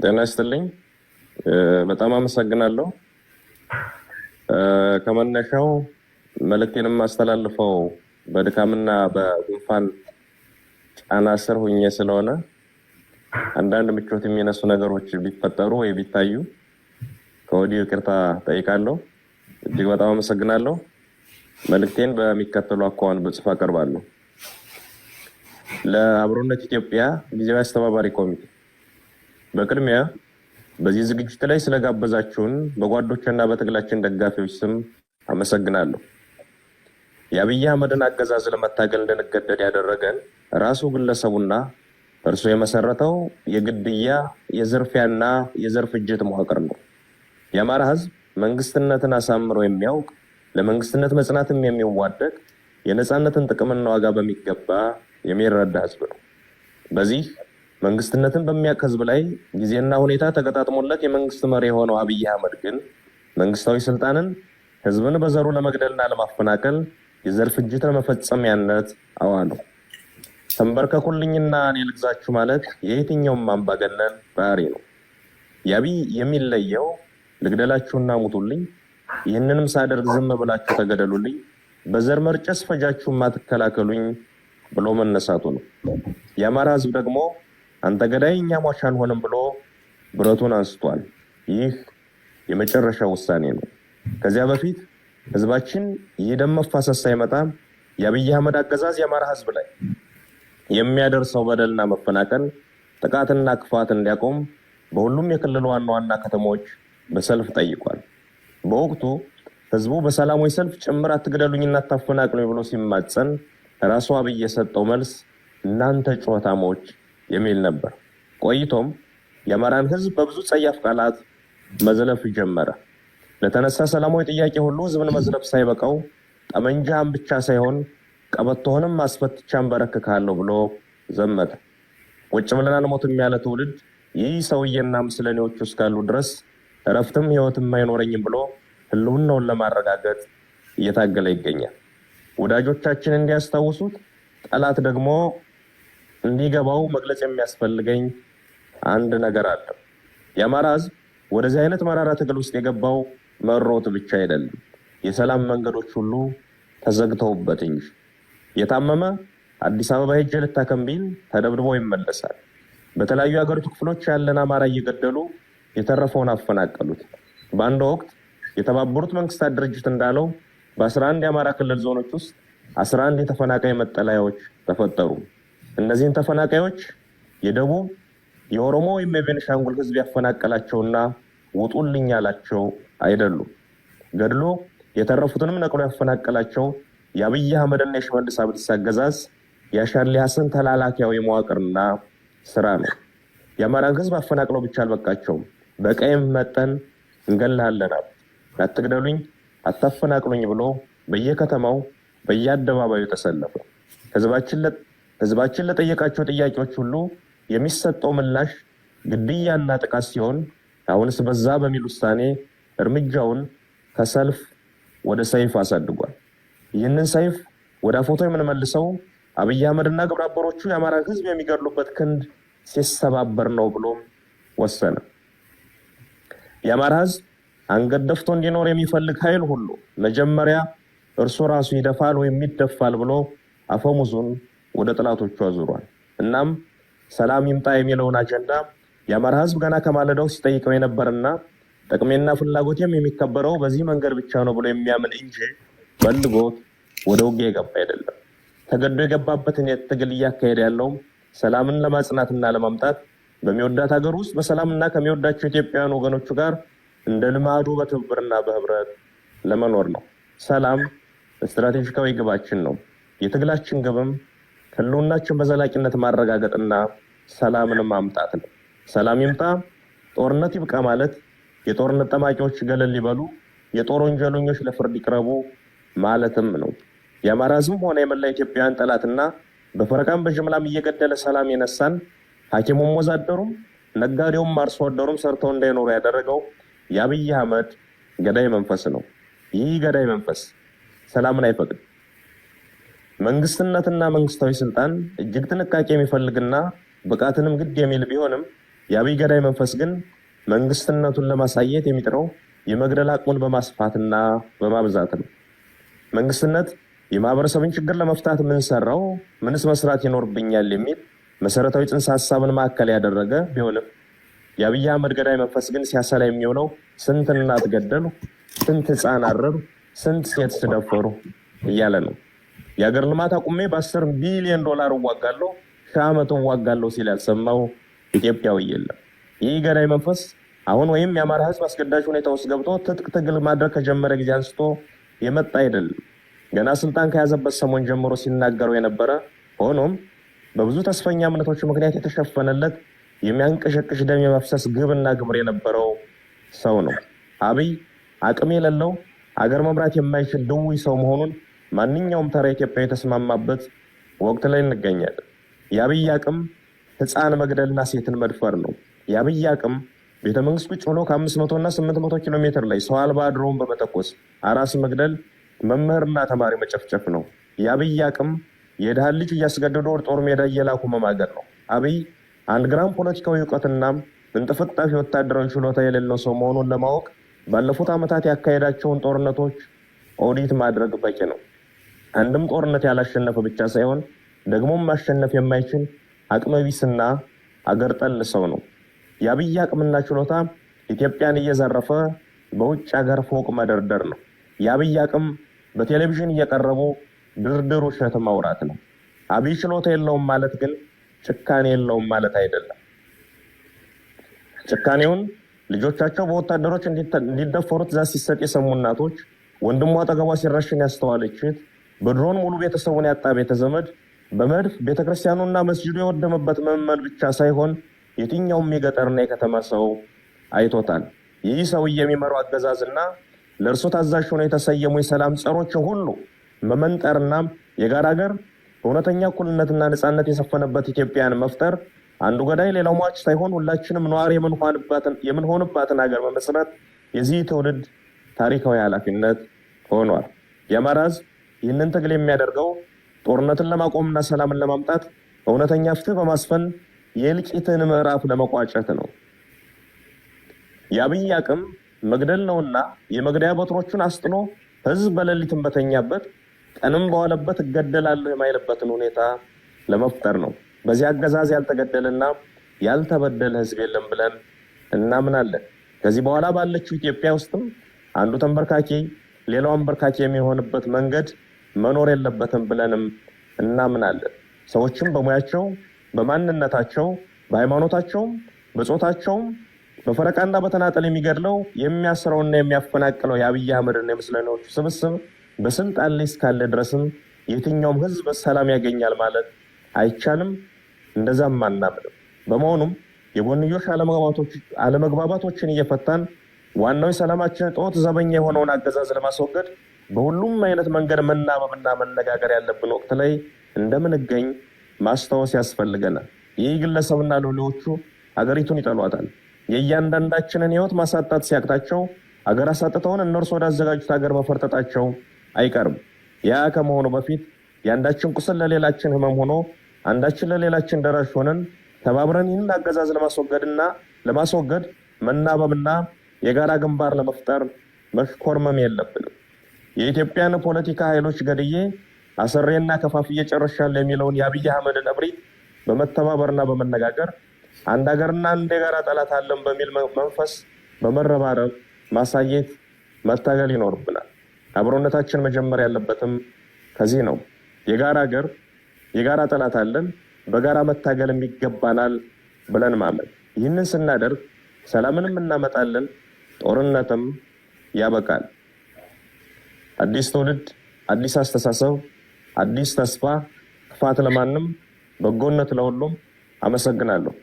ጤና ይስጥልኝ። በጣም አመሰግናለሁ። ከመነሻው መልእክቴንም አስተላልፈው በድካምና በጉንፋን ጫና ስር ሆኜ ስለሆነ አንዳንድ ምቾት የሚነሱ ነገሮች ቢፈጠሩ ወይ ቢታዩ ከወዲሁ ይቅርታ ጠይቃለሁ። እጅግ በጣም አመሰግናለሁ። መልእክቴን በሚከተሉ አኳኋን በጽሁፍ አቀርባለሁ። ለአብሮነት ኢትዮጵያ ጊዜያዊ አስተባባሪ ኮሚቴ በቅድሚያ በዚህ ዝግጅት ላይ ስለጋበዛችሁን በጓዶችና በትግላችን ደጋፊዎች ስም አመሰግናለሁ። የአብይ አህመድን አገዛዝ ለመታገል እንድንገደድ ያደረገን ራሱ ግለሰቡና እርሱ የመሰረተው የግድያ የዝርፊያና የዘር ፍጅት መዋቅር ነው። የአማራ ህዝብ መንግስትነትን አሳምሮ የሚያውቅ ለመንግስትነት መጽናትም የሚዋደቅ የነፃነትን ጥቅምና ዋጋ በሚገባ የሚረዳ ህዝብ ነው። በዚህ መንግስትነትን በሚያውቅ ህዝብ ላይ ጊዜና ሁኔታ ተገጣጥሞለት የመንግስት መሪ የሆነው አብይ አህመድ ግን መንግስታዊ ስልጣንን ህዝብን በዘሩ ለመግደልና ለማፈናቀል የዘር ፍጅት ለመፈጸሚያነት አዋለው። ተንበርከኩልኝና እኔ ልግዛችሁ ማለት የየትኛውም አምባገነን ባህሪ ነው። የአብይ የሚለየው ልግደላችሁና ሙቱልኝ፣ ይህንንም ሳደርግ ዝም ብላችሁ ተገደሉልኝ፣ በዘር መርጨስ ፈጃችሁ ማትከላከሉኝ ብሎ መነሳቱ ነው። የአማራ ህዝብ ደግሞ አንተ ገዳይ እኛ ሟች አንሆንም ብሎ ብረቱን አንስቷል። ይህ የመጨረሻ ውሳኔ ነው። ከዚያ በፊት ህዝባችን የደም መፋሰስ ሳይመጣ የአብይ አህመድ አገዛዝ የአማራ ህዝብ ላይ የሚያደርሰው በደልና መፈናቀል፣ ጥቃትና ክፋት እንዲያቆም በሁሉም የክልል ዋና ዋና ከተሞች በሰልፍ ጠይቋል። በወቅቱ ህዝቡ በሰላማዊ ሰልፍ ጭምር አትግደሉኝና አታፈናቅሉኝ ብሎ ሲማጸን ራሱ አብይ የሰጠው መልስ እናንተ ጩኸታሞች የሚል ነበር። ቆይቶም የአማራን ህዝብ በብዙ ጸያፍ ቃላት መዝለፍ ጀመረ። ለተነሳ ሰላማዊ ጥያቄ ሁሉ ህዝብን መዝለፍ ሳይበቃው ጠመንጃህን ብቻ ሳይሆን ቀበቶህንም አስፈትቻን በረክካለሁ ብሎ ዘመተ። ቁጭ ብለን አንሞትም ያለ ትውልድ ይህ ሰውዬና ምስለኔዎቹ እስካሉ ድረስ እረፍትም ህይወትም አይኖረኝም ብሎ ህልውናውን ለማረጋገጥ እየታገለ ይገኛል። ወዳጆቻችን እንዲያስታውሱት፣ ጠላት ደግሞ እንዲገባው መግለጽ የሚያስፈልገኝ አንድ ነገር አለ። የአማራ ህዝብ ወደዚህ አይነት መራራ ትግል ውስጥ የገባው መሮት ብቻ አይደለም፣ የሰላም መንገዶች ሁሉ ተዘግተውበት እንጂ። የታመመ አዲስ አበባ ሄጄ ልታከም ቢል ተደብድቦ ይመለሳል። በተለያዩ ሀገሪቱ ክፍሎች ያለን አማራ እየገደሉ የተረፈውን አፈናቀሉት። በአንድ ወቅት የተባበሩት መንግስታት ድርጅት እንዳለው በ11 የአማራ ክልል ዞኖች ውስጥ 11 የተፈናቃይ መጠለያዎች ተፈጠሩ። እነዚህን ተፈናቃዮች የደቡብ የኦሮሞ ወይም የቤኒሻንጉል ህዝብ ያፈናቀላቸውና ውጡልኝ ያላቸው አይደሉም። ገድሎ የተረፉትንም ነቅሎ ያፈናቀላቸው የአብይ አህመድና የሽመልስ አብዲሳ አገዛዝ የአሻድሊ ሐሰን ተላላኪያዊ መዋቅርና ስራ ነው። የአማራን ህዝብ አፈናቅለው ብቻ አልበቃቸውም። በቀይም መጠን እንገላለን፣ አትግደሉኝ፣ አታፈናቅሉኝ ብሎ በየከተማው በየአደባባዩ ተሰለፈ። ህዝባችን ለጠየቃቸው ጥያቄዎች ሁሉ የሚሰጠው ምላሽ ግድያና ጥቃት ሲሆን አሁንስ በዛ በሚል ውሳኔ እርምጃውን ከሰልፍ ወደ ሰይፍ አሳድጓል። ይህንን ሰይፍ ወደ አፎቶ የምንመልሰው አብይ አህመድና ግብረ አበሮቹ የአማራን ህዝብ የሚገድሉበት ክንድ ሲሰባበር ነው ብሎ ወሰነ። የአማራ ህዝብ አንገት ደፍቶ እንዲኖር የሚፈልግ ኃይል ሁሉ መጀመሪያ እርሱ ራሱ ይደፋል ወይም ይደፋል ብሎ አፈሙዙን ወደ ጥላቶቹ አዙሯል። እናም ሰላም ይምጣ የሚለውን አጀንዳ የአማራ ህዝብ ገና ከማለዳው ሲጠይቀው የነበረና ጥቅሜና ፍላጎቴም የሚከበረው በዚህ መንገድ ብቻ ነው ብሎ የሚያምን እንጂ ፈልጎት ወደ ውጊያ የገባ አይደለም። ተገዶ የገባበትን ትግል እያካሄደ ያለውም ሰላምን ለማጽናትና ለማምጣት በሚወዳት ሀገር ውስጥ በሰላምና ከሚወዳቸው ኢትዮጵያውያን ወገኖቹ ጋር እንደ ልማዱ በትብብርና በህብረት ለመኖር ነው። ሰላም ስትራቴጂካዊ ግባችን ነው። የትግላችን ግብም ህልውናችን በዘላቂነት ማረጋገጥና ሰላምን ማምጣት ነው። ሰላም ይምጣ፣ ጦርነት ይብቃ ማለት የጦርነት ጠማቂዎች ገለል ይበሉ፣ የጦር ወንጀለኞች ለፍርድ ይቅረቡ ማለትም ነው። የአማራ ህዝብ ሆነ የመላ ኢትዮጵያውያን ጠላትና በፈረቃም በጅምላም እየገደለ ሰላም የነሳን ሐኪሙም ወዛደሩም ነጋዴውም አርሶ አደሩም ሰርተው እንዳይኖሩ ያደረገው የአብይ አህመድ ገዳይ መንፈስ ነው። ይህ ገዳይ መንፈስ ሰላምን አይፈቅድም። መንግስትነትና መንግስታዊ ስልጣን እጅግ ጥንቃቄ የሚፈልግና ብቃትንም ግድ የሚል ቢሆንም የአብይ ገዳይ መንፈስ ግን መንግስትነቱን ለማሳየት የሚጥረው የመግደል አቅሙን በማስፋትና በማብዛት ነው። መንግስትነት የማህበረሰብን ችግር ለመፍታት ምን ሰራው፣ ምንስ መስራት ይኖርብኛል የሚል መሰረታዊ ጽንሰ ሀሳብን ማዕከል ያደረገ ቢሆንም የአብይ አህመድ ገዳይ መንፈስ ግን ሲያሰላ የሚሆነው ስንት እናት ገደሉ፣ ስንት ህፃን አረሩ፣ ስንት ሴት ስደፈሩ እያለ ነው። የሀገር ልማት አቁሜ በ10 ቢሊዮን ዶላር እዋጋለሁ፣ ሺህ ዓመት እዋጋለሁ ሲል ያልሰማው ኢትዮጵያዊ የለም። ይህ ገዳይ መንፈስ አሁን ወይም የአማራ ህዝብ አስገዳጅ ሁኔታ ውስጥ ገብቶ ትጥቅ ትግል ማድረግ ከጀመረ ጊዜ አንስቶ የመጣ አይደለም። ገና ስልጣን ከያዘበት ሰሞን ጀምሮ ሲናገረው የነበረ ሆኖም በብዙ ተስፈኛ እምነቶች ምክንያት የተሸፈነለት የሚያንቀሸቅሽ ደም የመፍሰስ ግብና ግብር የነበረው ሰው ነው። አብይ አቅም የሌለው አገር መምራት የማይችል ድውይ ሰው መሆኑን ማንኛውም ተራ ኢትዮጵያዊ የተስማማበት ወቅት ላይ እንገኛለን። የአብይ አቅም ህፃን መግደልና ሴትን መድፈር ነው። የአብይ አቅም ቤተመንግስት ቁጭ ብሎ ከ500 እና 800 ኪሎ ሜትር ላይ ሰው አልባ ድሮን በመተኮስ አራስ መግደል፣ መምህርና ተማሪ መጨፍጨፍ ነው። የአብይ አቅም የድሃን ልጅ እያስገደዱ ወደ ጦር ሜዳ እየላኩ መማገር ነው። አብይ 1 ግራም ፖለቲካዊ እውቀትና እንጥፍጣፊ ወታደራዊ ችሎታ የሌለው ሰው መሆኑን ለማወቅ ባለፉት ዓመታት ያካሄዳቸውን ጦርነቶች ኦዲት ማድረግ በቂ ነው። አንድም ጦርነት ያላሸነፈ ብቻ ሳይሆን ደግሞም ማሸነፍ የማይችል አቅመቢስና አገር ጠል ሰው ነው። የአብይ አቅምና ችሎታ ኢትዮጵያን እየዘረፈ በውጭ ሀገር ፎቅ መደርደር ነው። የአብይ አቅም በቴሌቪዥን እየቀረቡ ድርድር ውሸት ማውራት ነው። አብይ ችሎታ የለውም ማለት ግን ጭካኔ የለውም ማለት አይደለም። ጭካኔውን ልጆቻቸው በወታደሮች እንዲደፈሩ ትዕዛዝ ሲሰጥ የሰሙ እናቶች፣ ወንድሟ አጠገቧ ሲረሽን ያስተዋለች እህት፣ በድሮን ሙሉ ቤተሰቡን ያጣ ቤተዘመድ፣ በመድፍ ቤተክርስቲያኑና መስጂዱ የወደመበት ምዕመን ብቻ ሳይሆን የትኛውም የገጠርና የከተማ ሰው አይቶታል። ይህ ሰውዬ የሚመራው አገዛዝና ለእርሱ ታዛዥ ሆነው የተሰየሙ የሰላም ጸሮች ሁሉ መመንጠርና የጋራ ሀገር እውነተኛ እኩልነትና ነፃነት የሰፈነበት ኢትዮጵያን መፍጠር፣ አንዱ ገዳይ ሌላው ሟች ሳይሆን ሁላችንም ነዋሪ የምንሆንባትን ሀገር መመስረት የዚህ ትውልድ ታሪካዊ ኃላፊነት ሆኗል። የአማራ ህዝብ ይህንን ትግል የሚያደርገው ጦርነትን ለማቆምና ሰላምን ለማምጣት እውነተኛ ፍትህ በማስፈን የእልቂትን ምዕራፍ ለመቋጨት ነው። የአብይ አቅም መግደል ነውና የመግደያ በትሮቹን አስጥሎ ህዝብ በሌሊትም በተኛበት ቀንም በዋለበት እገደላለሁ የማይልበትን ሁኔታ ለመፍጠር ነው። በዚህ አገዛዝ ያልተገደለና ያልተበደለ ህዝብ የለም ብለን እናምናለን። ከዚህ በኋላ ባለችው ኢትዮጵያ ውስጥም አንዱ ተንበርካኪ ሌላው አንበርካኪ የሚሆንበት መንገድ መኖር የለበትም ብለንም እናምናለን። ሰዎችም በሙያቸው፣ በማንነታቸው፣ በሃይማኖታቸውም፣ በጾታቸውም በፈረቃና በተናጠል የሚገድለው የሚያስረውና የሚያፈናቅለው የአብይ አህመድና የምስለኔዎቹ ስብስብ በስልጣን ላይ እስካለ ድረስም የትኛውም ህዝብ ሰላም ያገኛል ማለት አይቻልም። እንደዛም አናምንም። በመሆኑም የጎንዮሽ አለመግባባቶችን እየፈታን ዋናው የሰላማችን እጦት ዘበኛ የሆነውን አገዛዝ ለማስወገድ በሁሉም አይነት መንገድ መናበብና መነጋገር ያለብን ወቅት ላይ እንደምንገኝ ማስታወስ ያስፈልገናል። ይህ ግለሰብና ሎሌዎቹ አገሪቱን ይጠሏታል። የእያንዳንዳችንን ህይወት ማሳጣት ሲያቅታቸው አገር አሳጥተውን እነርሱ ወዳዘጋጁት ሀገር መፈርጠጣቸው አይቀርም። ያ ከመሆኑ በፊት የአንዳችን ቁስል ለሌላችን ህመም ሆኖ አንዳችን ለሌላችን ደራሽ ሆነን ተባብረን ይህን አገዛዝ ለማስወገድ መናበብና የጋራ ግንባር ለመፍጠር መሽኮርመም የለብንም። የኢትዮጵያን ፖለቲካ ኃይሎች ገድዬ አሰሬና ከፋፍዬ ጨርሻለሁ የሚለውን የአብይ አህመድን እብሪት በመተባበርና በመነጋገር አንድ ሀገርና አንድ የጋራ ጠላት አለን በሚል መንፈስ በመረባረብ ማሳየት መታገል ይኖርብናል። አብሮነታችን መጀመር ያለበትም ከዚህ ነው። የጋራ ሀገር የጋራ ጠላት አለን፣ በጋራ መታገልም ይገባናል ብለን ማመን። ይህንን ስናደርግ ሰላምንም እናመጣለን፣ ጦርነትም ያበቃል። አዲስ ትውልድ፣ አዲስ አስተሳሰብ፣ አዲስ ተስፋ። ክፋት ለማንም፣ በጎነት ለሁሉም። አመሰግናለሁ።